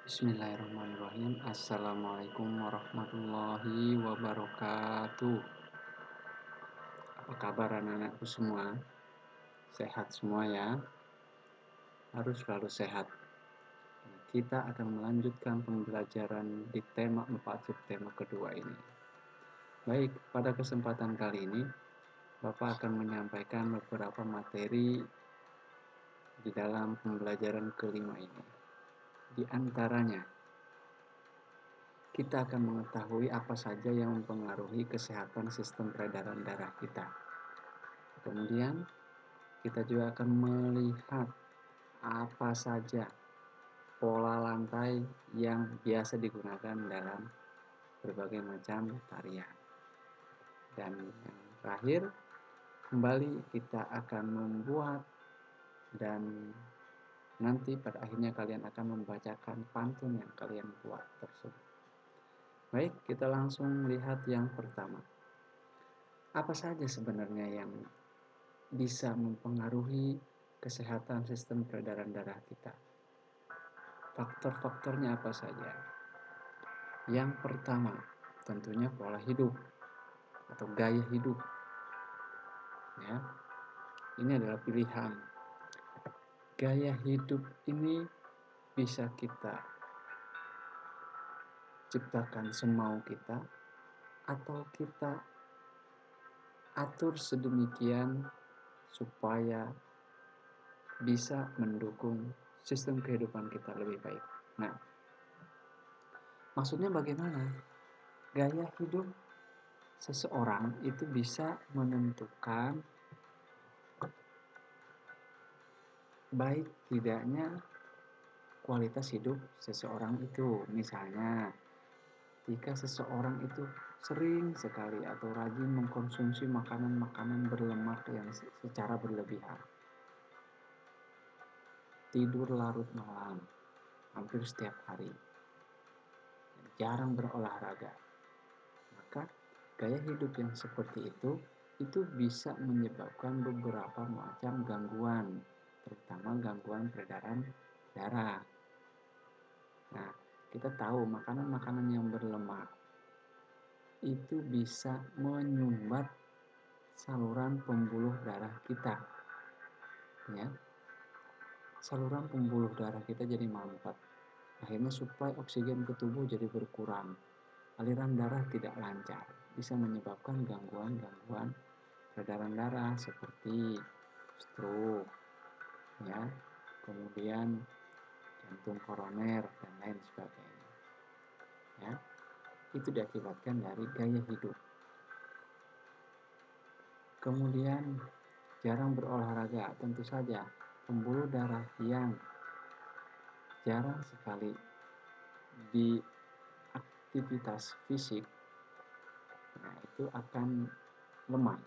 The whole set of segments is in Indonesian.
Bismillahirrahmanirrahim. Assalamualaikum warahmatullahi wabarakatuh. Apa kabar anak-anakku semua? Sehat semua ya? Harus selalu sehat. Kita akan melanjutkan pembelajaran di tema 4 subtema kedua ini. Baik, pada kesempatan kali ini Bapak akan menyampaikan beberapa materi di dalam pembelajaran kelima ini. Di antaranya, kita akan mengetahui apa saja yang mempengaruhi kesehatan sistem peredaran darah kita. Kemudian, kita juga akan melihat apa saja pola lantai yang biasa digunakan dalam berbagai macam tarian. Dan yang terakhir, kembali kita akan membuat dan nanti pada akhirnya kalian akan membacakan pantun yang kalian buat tersebut. Baik, kita langsung lihat yang pertama. Apa saja sebenarnya yang bisa mempengaruhi kesehatan sistem peredaran darah kita? Faktor-faktornya apa saja? Yang pertama, tentunya pola hidup atau gaya hidup. Ya, ini adalah pilihan. Gaya hidup ini bisa kita ciptakan semau kita atau kita atur sedemikian supaya bisa mendukung sistem kehidupan kita lebih baik. Nah, maksudnya bagaimana? Gaya hidup seseorang itu bisa menentukan baik tidaknya kualitas hidup seseorang itu. Misalnya, jika seseorang itu sering sekali atau rajin mengkonsumsi makanan-makanan berlemak yang secara berlebihan, tidur larut malam hampir setiap hari, jarang berolahraga, maka gaya hidup yang seperti itu bisa menyebabkan beberapa macam gangguan, terutama gangguan peredaran darah. Nah, kita tahu makanan-makanan yang berlemak itu bisa menyumbat saluran pembuluh darah kita. Ya. Saluran pembuluh darah kita jadi mampet. Akhirnya suplai oksigen ke tubuh jadi berkurang. Aliran darah tidak lancar, bisa menyebabkan gangguan-gangguan peredaran darah seperti stroke, ya, kemudian jantung koroner dan lain sebagainya. Ya, itu diakibatkan dari gaya hidup. Kemudian jarang berolahraga, tentu saja pembuluh darah yang jarang sekali di aktivitas fisik, nah itu akan lemah.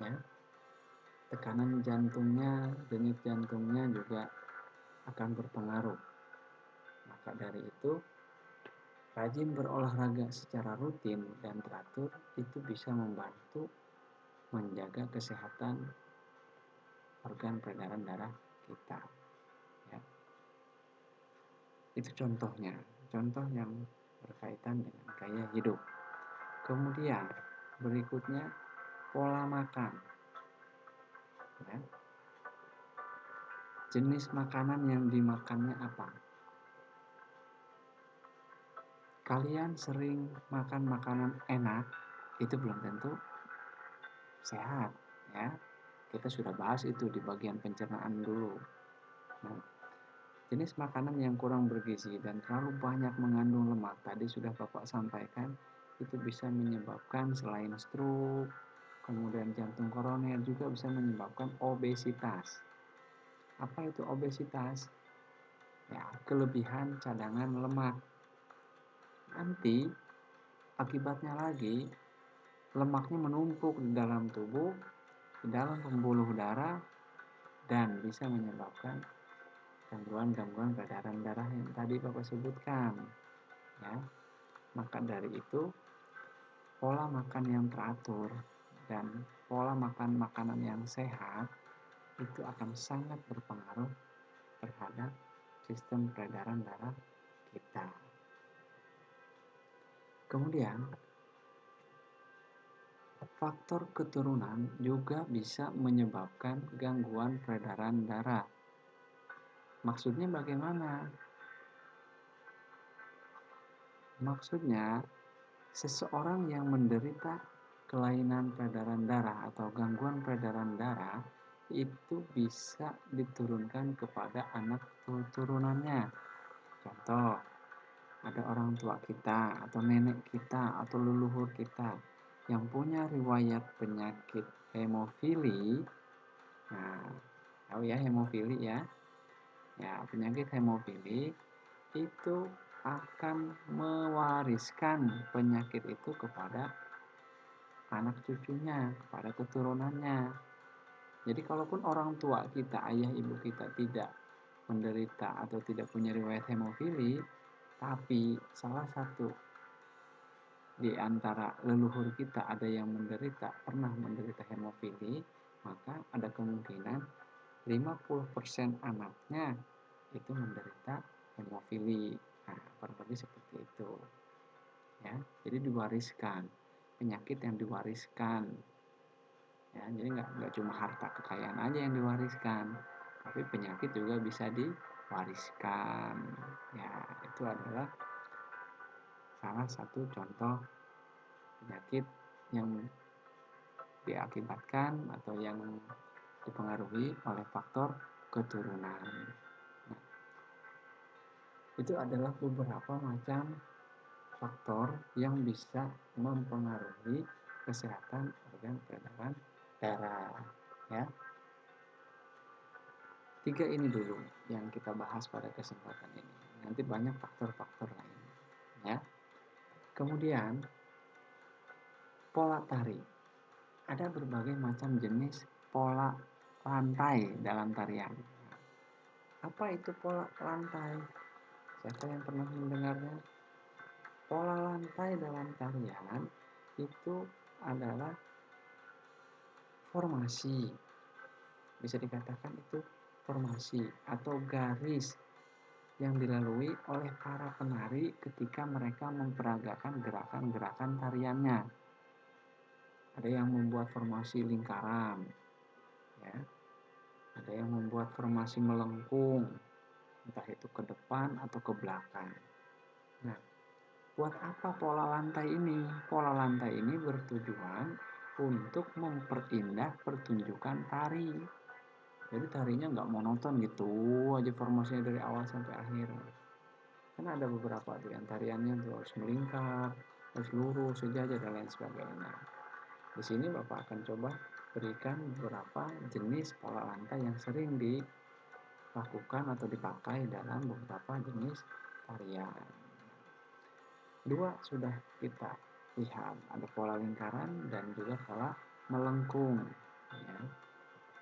Ya, tekanan jantungnya, denyut jantungnya juga akan berpengaruh. Maka dari itu, rajin berolahraga secara rutin dan teratur itu bisa membantu menjaga kesehatan organ peredaran darah kita. Ya. Itu contohnya, contoh yang berkaitan dengan gaya hidup. Kemudian berikutnya pola makan. Ya. Jenis makanan yang dimakannya apa? Kalian sering makan makanan enak, itu belum tentu sehat, ya. Kita sudah bahas itu di bagian pencernaan dulu. Nah, jenis makanan yang kurang bergizi dan terlalu banyak mengandung lemak, tadi sudah Bapak sampaikan, itu bisa menyebabkan selain stroke, kemudian jantung koroner, juga bisa menyebabkan obesitas. Apa itu obesitas? Ya, kelebihan cadangan lemak. Nanti akibatnya lagi lemaknya menumpuk di dalam tubuh, di dalam pembuluh darah, dan bisa menyebabkan gangguan-gangguan peredaran darah yang tadi Bapak sebutkan. Ya, maka dari itu pola makan yang teratur dan pola makan makanan yang sehat itu akan sangat berpengaruh terhadap sistem peredaran darah kita. Kemudian faktor keturunan juga bisa menyebabkan gangguan peredaran darah. Maksudnya bagaimana? Maksudnya, seseorang yang menderita kelainan peredaran darah atau gangguan peredaran darah itu bisa diturunkan kepada anak turunannya. Contoh, ada orang tua kita atau nenek kita atau leluhur kita yang punya riwayat penyakit hemofili. Nah, tahu ya hemofili ya? Ya, penyakit hemofili itu akan mewariskan penyakit itu kepada anak cucunya, kepada keturunannya. Jadi kalaupun orang tua kita, ayah ibu kita tidak menderita atau tidak punya riwayat hemofili, tapi salah satu di antara leluhur kita ada yang pernah menderita hemofili, maka ada kemungkinan 50% anaknya itu menderita hemofili. Nah, kurang lebih seperti itu. Ya, jadi diwariskan, penyakit yang diwariskan. Ya, jadi nggak cuma harta kekayaan aja yang diwariskan, tapi penyakit juga bisa diwariskan. Ya, itu adalah salah satu contoh penyakit yang diakibatkan atau yang dipengaruhi oleh faktor keturunan. Nah, itu adalah beberapa macam faktor yang bisa mempengaruhi kesehatan organ peredaran darah. Ya, 3 ini dulu yang kita bahas pada kesempatan ini. Nanti banyak faktor-faktor lain. Ya. Kemudian pola tari. Ada berbagai macam jenis pola lantai dalam tarian. Apa itu pola lantai? Siapa yang pernah mendengarnya? Pola lantai dalam tarian itu adalah formasi. Bisa dikatakan itu formasi atau garis yang dilalui oleh para penari ketika mereka memperagakan gerakan-gerakan tariannya. Ada yang membuat formasi lingkaran, ya. Ada yang membuat formasi melengkung, entah itu ke depan atau ke belakang. Nah, buat apa pola lantai ini? Pola lantai ini bertujuan untuk memperindah pertunjukan tari. Jadi tarinya nggak monoton gitu aja formasinya dari awal sampai akhir. Kan ada beberapa tuh yang tariannya tuh harus melingkar, harus lurus, sejajar dan lain sebagainya. Di sini Bapak akan coba berikan beberapa jenis pola lantai yang sering dilakukan atau dipakai dalam beberapa jenis tarian. 2 sudah kita lihat, ada pola lingkaran dan juga pola melengkung. Ya.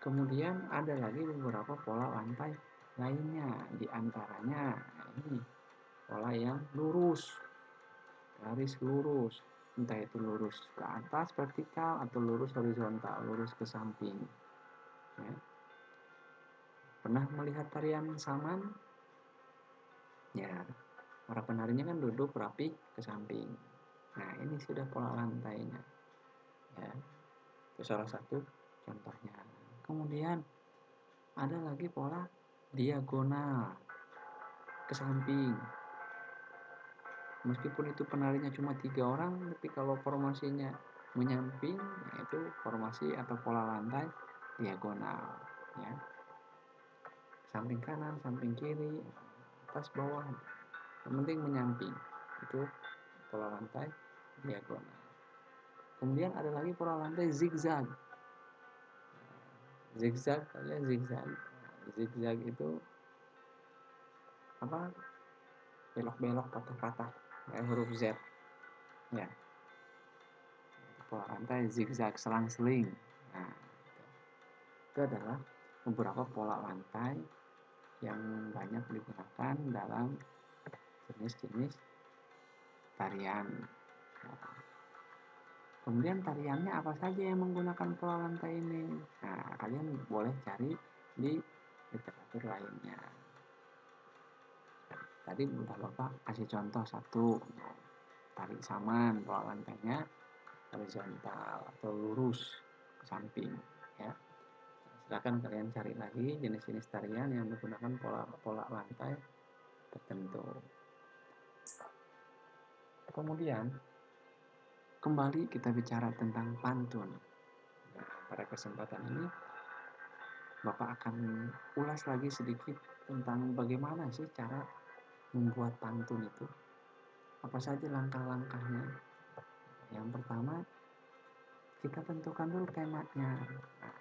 Kemudian ada lagi beberapa pola lantai lainnya, di antaranya ini pola yang lurus, garis lurus, entah itu lurus ke atas vertikal atau lurus horizontal, lurus ke samping. Ya. Pernah melihat tarian saman? Ya, para penarinya kan duduk rapi ke samping. Nah, ini sudah pola lantainya. Ya, itu salah satu contohnya. Kemudian ada lagi pola diagonal ke samping. Meskipun itu penarinya cuma 3 orang, tapi kalau formasinya menyamping, yaitu formasi atau pola lantai diagonal. Ya. Samping kanan, samping kiri, atas bawah, yang penting menyamping. Itu pola lantai diagonal. Kemudian ada lagi pola lantai zigzag. Zigzag saja zigzag. Zigzag itu apa? Belok-belok, patah-patah, kayak huruf Z. Ya. Pola lantai zigzag, selang-seling. Nah, itu adalah beberapa pola lantai yang banyak digunakan dalam jenis-jenis tarian. Nah, kemudian tariannya apa saja yang menggunakan pola lantai ini? Nah, kalian boleh cari di literatur lainnya. Tadi udah Bapak kasih contoh satu, tarik saman, pola lantainya horizontal atau lurus ke samping, ya. Silakan kalian cari lagi jenis-jenis tarian yang menggunakan pola lantai tertentu. Kemudian kembali kita bicara tentang pantun. Nah, pada kesempatan ini Bapak akan ulas lagi sedikit tentang bagaimana sih cara membuat pantun itu. Apa saja langkah-langkahnya? Yang pertama, kita tentukan dulu temanya. Nah,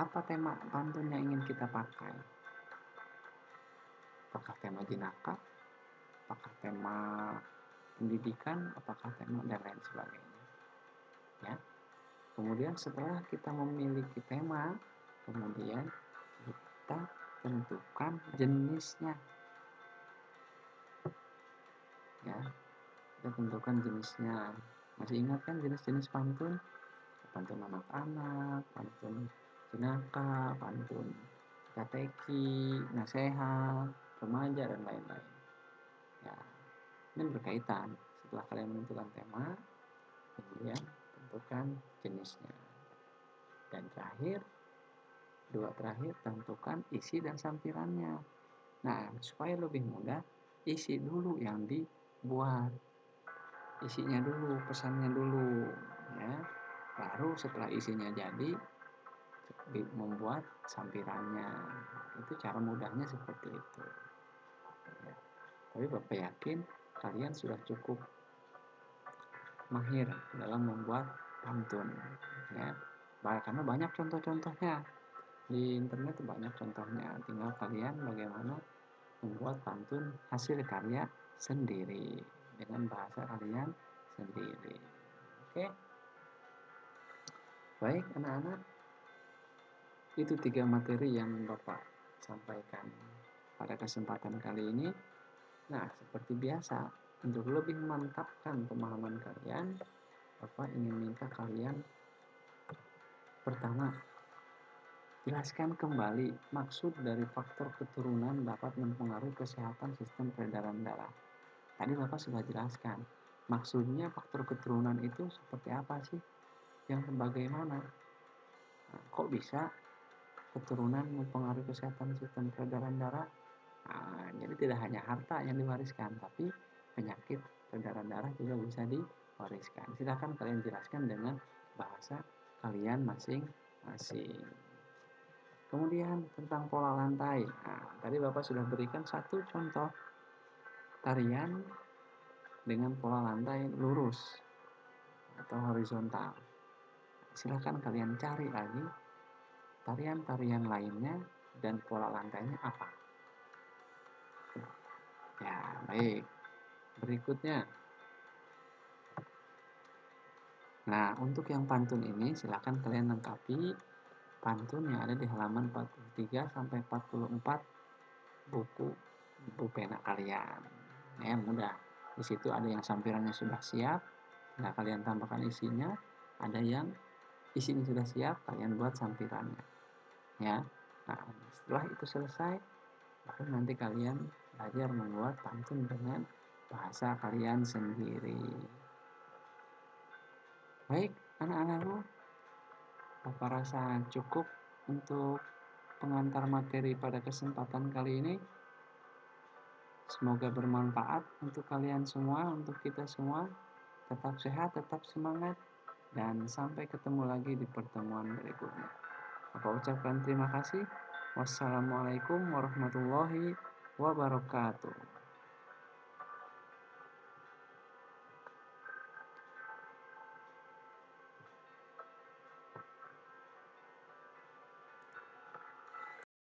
apa tema pantun yang ingin kita pakai? Apakah tema jenaka? Apakah tema pendidikan? Apakah tema dan lain sebagainya? Ya. Kemudian setelah kita memiliki tema, kemudian kita tentukan jenisnya. Ya, kita tentukan jenisnya. Masih ingat kan jenis-jenis pantun? Pantun anak-anak, pantun jenaka, pantun teka-teki, nasihat, remaja, dan lain-lain. Ya, ini berkaitan. Setelah kalian menentukan tema, kemudian tentukan jenisnya. Dan terakhir, tentukan isi dan sampirannya. Nah, supaya lebih mudah, isi dulu yang dibuat. Isinya dulu, pesannya dulu, ya. Baru setelah isinya jadi, membuat sampirannya. Itu cara mudahnya seperti itu. Ya. Tapi Bapak yakin kalian sudah cukup mahir dalam membuat pantun, ya. Karena banyak contoh-contohnya di internet, banyak contohnya. Tinggal kalian bagaimana membuat pantun hasil karya sendiri dengan bahasa kalian sendiri. Oke, baik anak-anak, itu 3 materi yang Bapak sampaikan pada kesempatan kali ini. Nah, seperti biasa, untuk lebih memantapkan pemahaman kalian, Bapak ingin minta kalian pertama, jelaskan kembali maksud dari faktor keturunan dapat mempengaruhi kesehatan sistem peredaran darah. Tadi Bapak sudah jelaskan, maksudnya faktor keturunan itu seperti apa sih? Yang bagaimana? Nah, kok bisa keturunan mempengaruhi kesehatan sistem peredaran darah? Nah, jadi tidak hanya harta yang diwariskan, tapi penyakit peredaran darah juga bisa diwariskan. Silakan kalian jelaskan dengan bahasa kalian masing-masing. Kemudian tentang pola lantai. Nah, tadi Bapak sudah berikan satu contoh tarian dengan pola lantai lurus atau horizontal. Silakan kalian cari lagi tarian-tarian lainnya dan pola lantainya apa. Ya, baik. Berikutnya. Nah, untuk yang pantun ini silakan kalian lengkapi pantun yang ada di halaman 43 sampai 44 buku pena kalian. Ya, mudah. Di situ ada yang sampirannya sudah siap, nah kalian tambahkan isinya. Ada yang isinya sudah siap, kalian buat sampirannya. Ya. Nah, setelah itu selesai, baru nanti kalian belajar membuat pantun dengan bahasa kalian sendiri. Baik, anak-anakku, Bapak rasa cukup untuk pengantar materi pada kesempatan kali ini. Semoga bermanfaat untuk kalian semua, untuk kita semua. Tetap sehat, tetap semangat, dan sampai ketemu lagi di pertemuan berikutnya. Bapak ucapkan terima kasih. Wassalamualaikum warahmatullahi wabarakatuh.